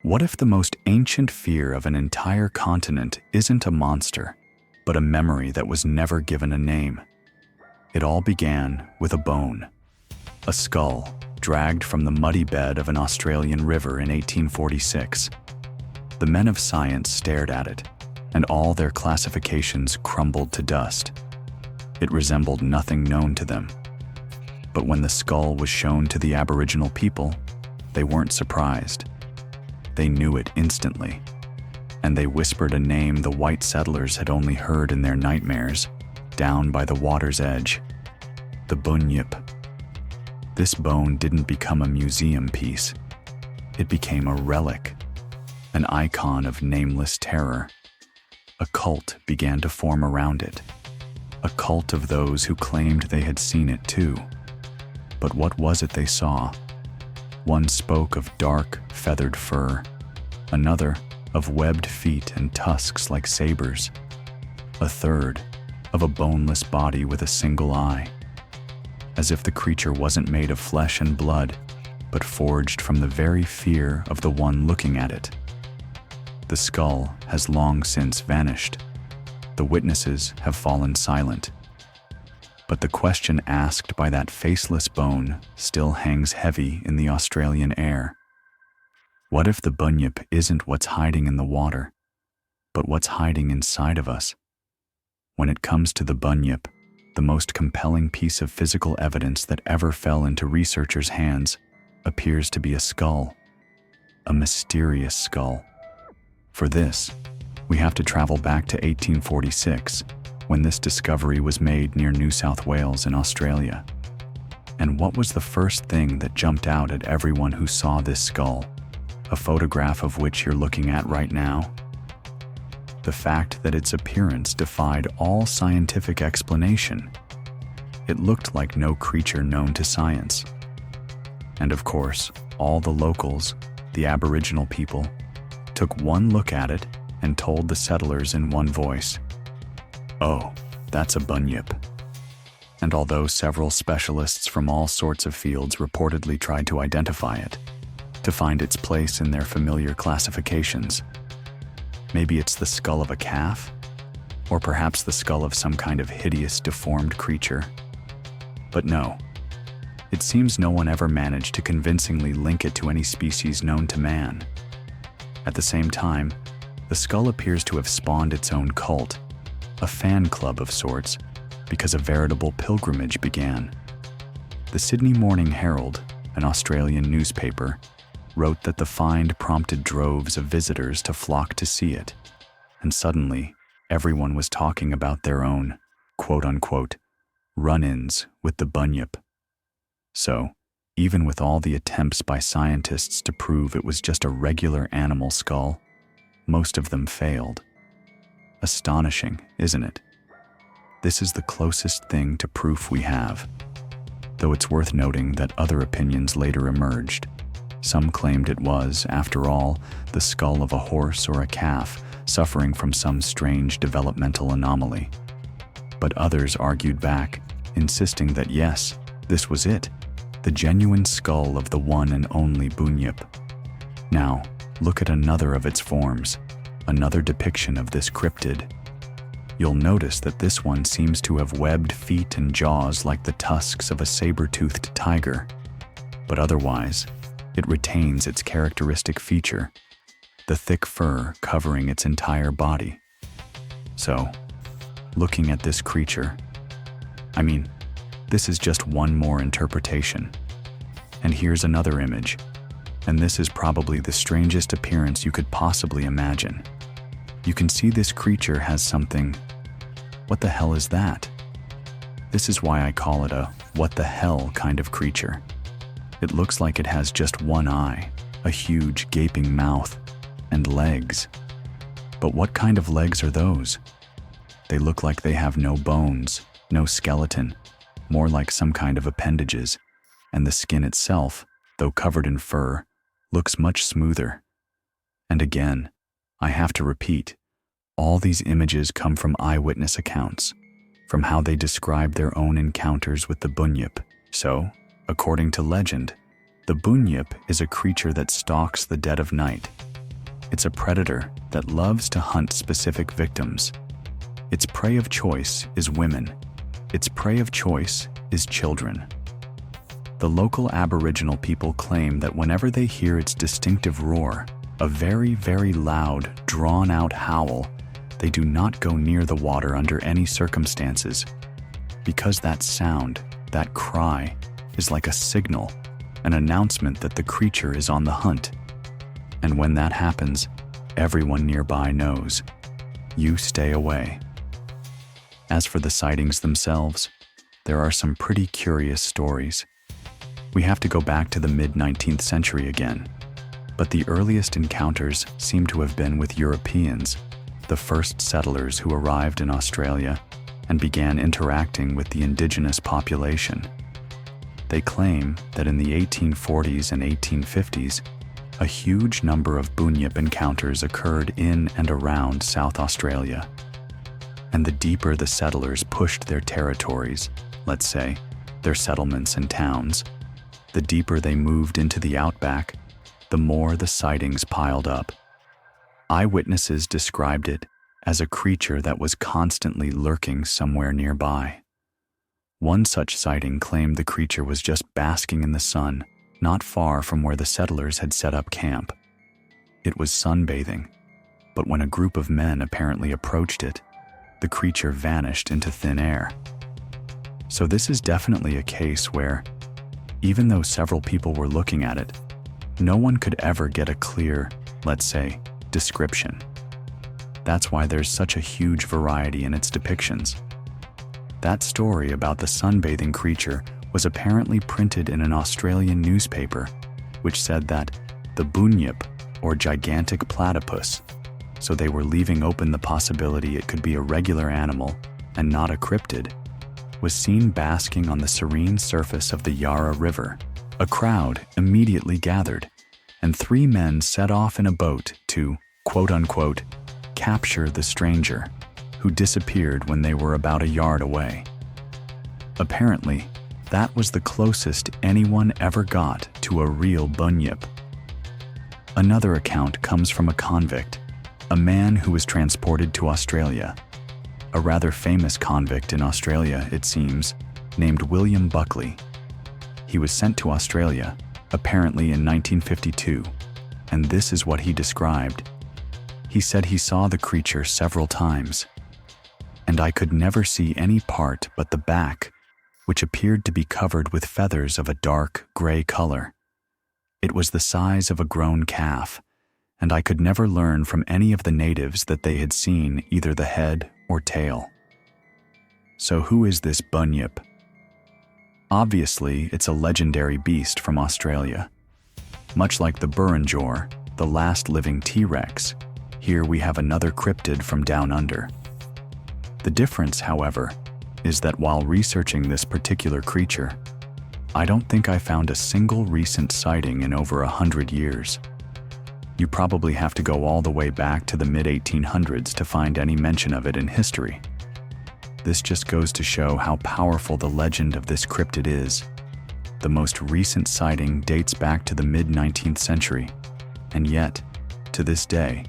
What if the most ancient fear of an entire continent isn't a monster, but a memory that was never given a name? It all began with a bone, a skull dragged from the muddy bed of an Australian river in 1846. The men of science stared at it, and all their classifications crumbled to dust. It resembled nothing known to them. But when the skull was shown to the Aboriginal people, they weren't surprised. They knew it instantly, and they whispered a name the white settlers had only heard in their nightmares, down by the water's edge: the Bunyip. This bone didn't become a museum piece. It became a relic, an icon of nameless terror. A cult began to form around it, a cult of those who claimed they had seen it too. But what was it they saw? One spoke of dark, feathered fur, another of webbed feet and tusks like sabers, a third of a boneless body with a single eye, as if the creature wasn't made of flesh and blood, but forged from the very fear of the one looking at it. The skull has long since vanished. The witnesses have fallen silent. But the question asked by that faceless bone still hangs heavy in the Australian air. What if the Bunyip isn't what's hiding in the water, but what's hiding inside of us? When it comes to the Bunyip, the most compelling piece of physical evidence that ever fell into researchers' hands appears to be a skull, a mysterious skull. For this, we have to travel back to 1846, when this discovery was made near New South Wales in Australia. And what was the first thing that jumped out at everyone who saw this skull, a photograph of which you're looking at right now? The fact that its appearance defied all scientific explanation. It looked like no creature known to science. And of course, all the locals, the Aboriginal people, took one look at it and told the settlers in one voice, "Oh, that's a Bunyip." And although several specialists from all sorts of fields reportedly tried to identify it, to find its place in their familiar classifications, maybe it's the skull of a calf, or perhaps the skull of some kind of hideous, deformed creature. But no, it seems no one ever managed to convincingly link it to any species known to man. At the same time, the skull appears to have spawned its own cult, a fan club of sorts, because a veritable pilgrimage began. The Sydney Morning Herald, an Australian newspaper, wrote that the find prompted droves of visitors to flock to see it, and suddenly everyone was talking about their own, quote-unquote, run-ins with the Bunyip. So, even with all the attempts by scientists to prove it was just a regular animal skull, most of them failed. Astonishing, isn't it? This is the closest thing to proof we have, though it's worth noting that other opinions later emerged. Some claimed it was, after all, the skull of a horse or a calf suffering from some strange developmental anomaly. But others argued back, insisting that yes, this was it, the genuine skull of the one and only Bunyip. Now, look at another of its forms, another depiction of this cryptid. You'll notice that this one seems to have webbed feet and jaws like the tusks of a saber-toothed tiger, but otherwise, it retains its characteristic feature, the thick fur covering its entire body. So, looking at this creature, this is just one more interpretation. And here's another image, and this is probably the strangest appearance you could possibly imagine. You can see this creature has something. What the hell is that? This is why I call it a what the hell kind of creature. It looks like it has just one eye, a huge gaping mouth, and legs. But what kind of legs are those? They look like they have no bones, no skeleton, more like some kind of appendages, and the skin itself, though covered in fur, looks much smoother. And again, I have to repeat, all these images come from eyewitness accounts, from how they describe their own encounters with the Bunyip. So, according to legend, the Bunyip is a creature that stalks the dead of night, It's a predator that loves to hunt specific victims. Its prey of choice is women. Its prey of choice is children. The local Aboriginal people claim that whenever they hear its distinctive roar, a very, very loud, drawn-out howl, they do not go near the water under any circumstances, because that sound, that cry, is like a signal, an announcement that the creature is on the hunt. And when that happens, everyone nearby knows. You stay away. As for the sightings themselves, there are some pretty curious stories. We have to go back to the mid-19th century again, but the earliest encounters seem to have been with Europeans, the first settlers who arrived in Australia and began interacting with the indigenous population. They claim that in the 1840s and 1850s, a huge number of Bunyip encounters occurred in and around South Australia. And the deeper the settlers pushed their territories, let's say, their settlements and towns, the deeper they moved into the outback, the more the sightings piled up. Eyewitnesses described it as a creature that was constantly lurking somewhere nearby. One such sighting claimed the creature was just basking in the sun, not far from where the settlers had set up camp. It was sunbathing, but when a group of men apparently approached it, the creature vanished into thin air. So this is definitely a case where, even though several people were looking at it, no one could ever get a clear, let's say, description. That's why there's such a huge variety in its depictions. That story about the sunbathing creature was apparently printed in an Australian newspaper, which said that the Bunyip, or gigantic platypus, so they were leaving open the possibility it could be a regular animal and not a cryptid, was seen basking on the serene surface of the Yarra River. A crowd immediately gathered, and 3 men set off in a boat to, quote-unquote, capture the stranger, who disappeared when they were about a yard away. Apparently, that was the closest anyone ever got to a real Bunyip. Another account comes from a convict, a man who was transported to Australia. A rather famous convict in Australia, it seems, named William Buckley. He was sent to Australia, apparently in 1952, and this is what he described. He said he saw the creature several times, and I could never see any part but the back, which appeared to be covered with feathers of a dark gray color. It was the size of a grown calf, and I could never learn from any of the natives that they had seen either the head or tail. So who is this Bunyip? Obviously, it's a legendary beast from Australia. Much like the Burrinjor, the last living T-Rex, here we have another cryptid from down under. The difference, however, is that while researching this particular creature, I don't think I found a single recent sighting in over 100 years. You probably have to go all the way back to the mid-1800s to find any mention of it in history. This just goes to show how powerful the legend of this cryptid is. The most recent sighting dates back to the mid-19th century, and yet, to this day,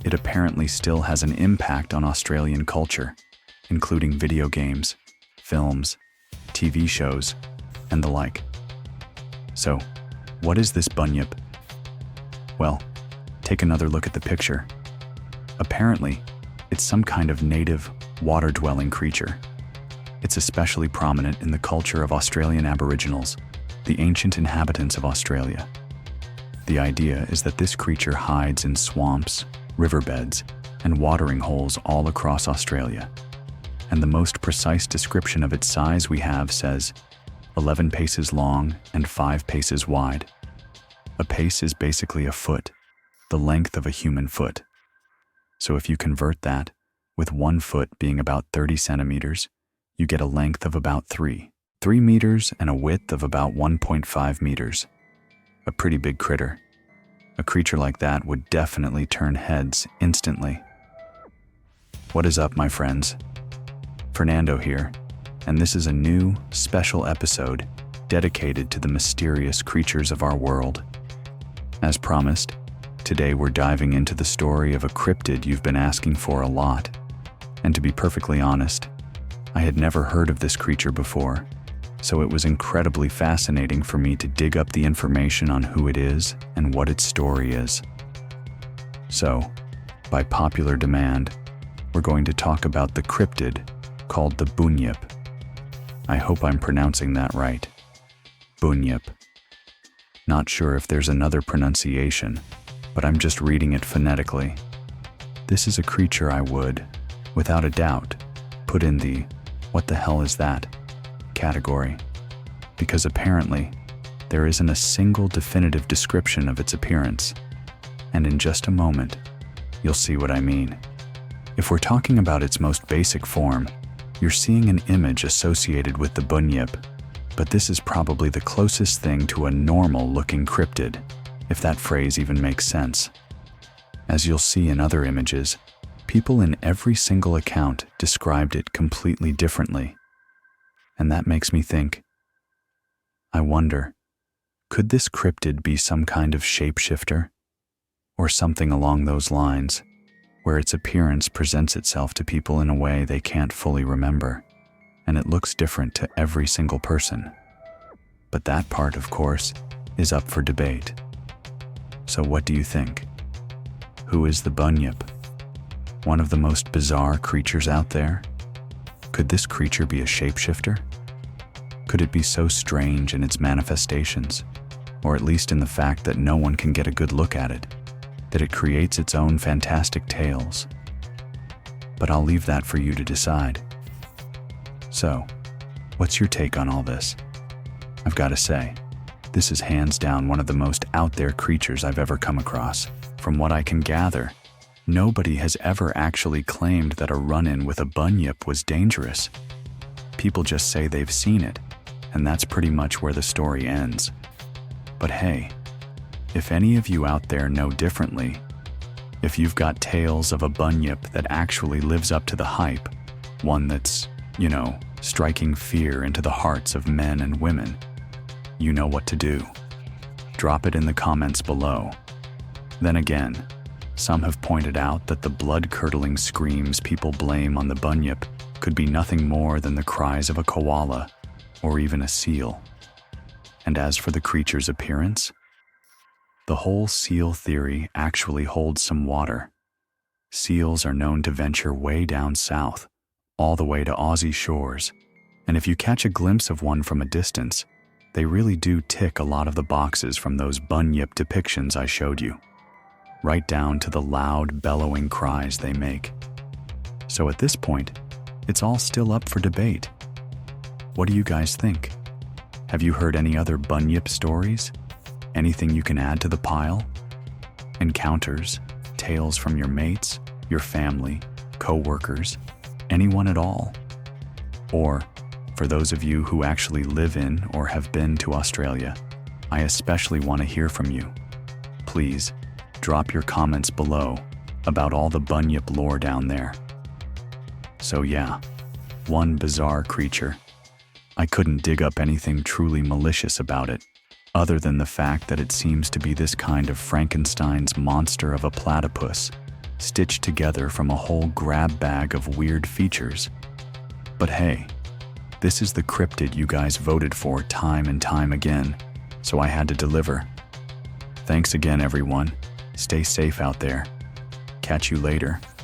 it apparently still has an impact on Australian culture, including video games, films, TV shows, and the like. So, what is this Bunyip? Well, take another look at the picture. Apparently, it's some kind of native, water-dwelling creature. It's especially prominent in the culture of Australian Aboriginals, the ancient inhabitants of Australia. The idea is that this creature hides in swamps, riverbeds, and watering holes all across Australia. And the most precise description of its size we have says 11 paces long and 5 paces wide. A pace is basically a foot, the length of a human foot. So if you convert that, with 1 foot being about 30 centimeters, you get a length of about 3 meters and a width of about 1.5 meters. A pretty big critter. A creature like that would definitely turn heads instantly. What is up, my friends? Fernando here, and this is a new, special episode dedicated to the mysterious creatures of our world. As promised, Today we're diving into the story of a cryptid you've been asking for a lot. And to be perfectly honest, I had never heard of this creature before, so it was incredibly fascinating for me to dig up the information on who it is and what its story is. So, by popular demand, we're going to talk about the cryptid called the Bunyip. I hope I'm pronouncing that right. Bunyip. Not sure if there's another pronunciation, but I'm just reading it phonetically. This is a creature I would, without a doubt, put in the "what the hell is that?" category, because apparently there isn't a single definitive description of its appearance, and in just a moment, you'll see what I mean. If we're talking about its most basic form, you're seeing an image associated with the Bunyip, but this is probably the closest thing to a normal-looking cryptid, if that phrase even makes sense. As you'll see in other images, people in every single account described it completely differently. And that makes me think, I wonder, could this cryptid be some kind of shapeshifter? Or something along those lines, where its appearance presents itself to people in a way they can't fully remember, and it looks different to every single person. But that part, of course, is up for debate. So what do you think? Who is the Bunyip? One of the most bizarre creatures out there? Could this creature be a shapeshifter? Could it be so strange in its manifestations, or at least in the fact that no one can get a good look at it, that it creates its own fantastic tales? But I'll leave that for you to decide. So, what's your take on all this? I've got to say, this is hands down one of the most out there creatures I've ever come across. From what I can gather, nobody has ever actually claimed that a run-in with a Bunyip was dangerous. People just say they've seen it, and that's pretty much where the story ends. But hey, if any of you out there know differently, if you've got tales of a Bunyip that actually lives up to the hype, one that's, striking fear into the hearts of men and women, you know what to do. Drop it in the comments below. Then again, some have pointed out that the blood-curdling screams people blame on the Bunyip could be nothing more than the cries of a koala or even a seal. And as for the creature's appearance, the whole seal theory actually holds some water. Seals are known to venture way down south, all the way to Aussie shores, and if you catch a glimpse of one from a distance, they really do tick a lot of the boxes from those Bunyip depictions I showed you, right down to the loud, bellowing cries they make. So at this point, it's all still up for debate. What do you guys think? Have you heard any other Bunyip stories? Anything you can add to the pile? Encounters, tales from your mates, your family, co-workers, anyone at all? Or, for those of you who actually live in or have been to Australia, I especially want to hear from you. Please, drop your comments below about all the Bunyip lore down there. So yeah, one bizarre creature. I couldn't dig up anything truly malicious about it, other than the fact that it seems to be this kind of Frankenstein's monster of a platypus, stitched together from a whole grab bag of weird features. But hey, this is the cryptid you guys voted for time and time again, so I had to deliver. Thanks again, everyone. Stay safe out there. Catch you later.